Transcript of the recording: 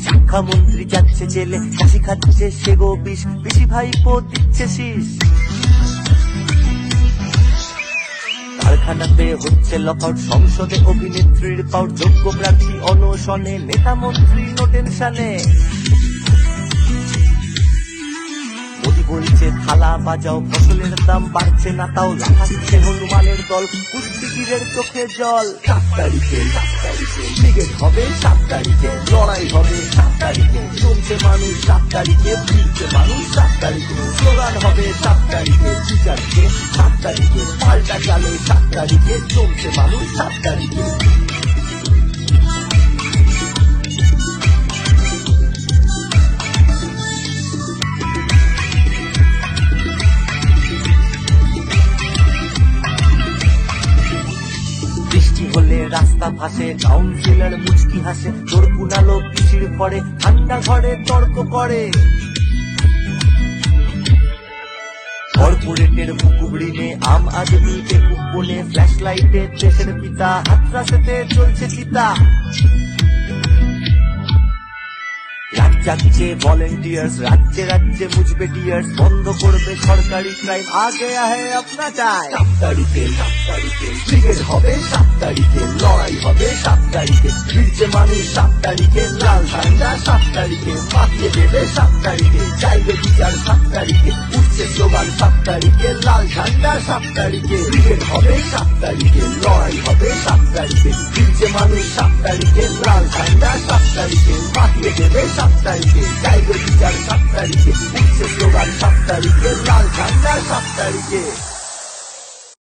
শিক্ষামন্ত্রী যাচ্ছে জেলে, কাশি খাচ্ছে সে গো বিষ, পিসি ভাইপো দিচ্ছে শীষ। কারখানাতে হচ্ছে লকআউট, সংসদে অভিনেত্রীর পাউট, যোগ্য প্রার্থী অনশনে, নেতা মন্ত্রী নো টেনশনে। মোদি বলছে থালা বাজাও, ফসলের দাম বাড়ছে না তাও, লাফাচ্ছে হনুমানের দল, কুস্তিগিরের চোখে জল। 7 তারিখে ব্রিগেড হবে, 7 তারিখে লড়াই হবে, 7 তারিখে জমছে মানুষ, 7 তারিখে ফিরছে মানুষ, 7 তারিখে স্লোগান হবে, 7 তারিখে বিচারকে, 7 তারিখে পাল্টা চালে, 7 তারিখে জমছে মানুষ, 7 তারিখে। বৃষ্টি হলে রাস্তা ভাসে, কাউন্সিলর মুচকি হাসে, তোর কুনালো পিছির পরে, ঠান্ডা ঘরে তর্ক করে। কর্পোরেটের মুকুব ঋণে, আম আদমি বেকুব বনে, ফ্ল্যাশ লাইটে দেশের পিতা, হাতরাসেতে চলছে চিতা। রাত জাগছে ভলেন্টিয়ার্স, রাজ্যে রাজ্যে মুছবে টিয়ার্স, বন্ধ করবে সরকারি ক্রাইম, আগে আহে আপনা চায়। 7 তারিখে ব্রিগেড হবে, 7 তারিখে লড়াই হবে, 7 তারিখে ফিরছে মানুষ, 7 তারিখে লাল ঝান্ডা, 7 তারিখে মাতিয়ে দেবে, 7 তারিখে চাইবে বিচার, 7 তারিখে উঠছে স্লোগান, 7 তারিখে লাল ঝান্ডা, 7 তারিখে ব্রিগেড হবে, 7 তারিখে লড়াই হবে, 7 তারিখে ফিরছে মানুষ, 7 তারিখে লাল ঝান্ডা, 7 তারিখে মাতিয়ে দেবে, 7 তারিখে চাইবে বিচার, 7 তারিখে উঠছে স্লোগান, 7 তারিখে লাল ঝান্ডা, 7 তারিখে।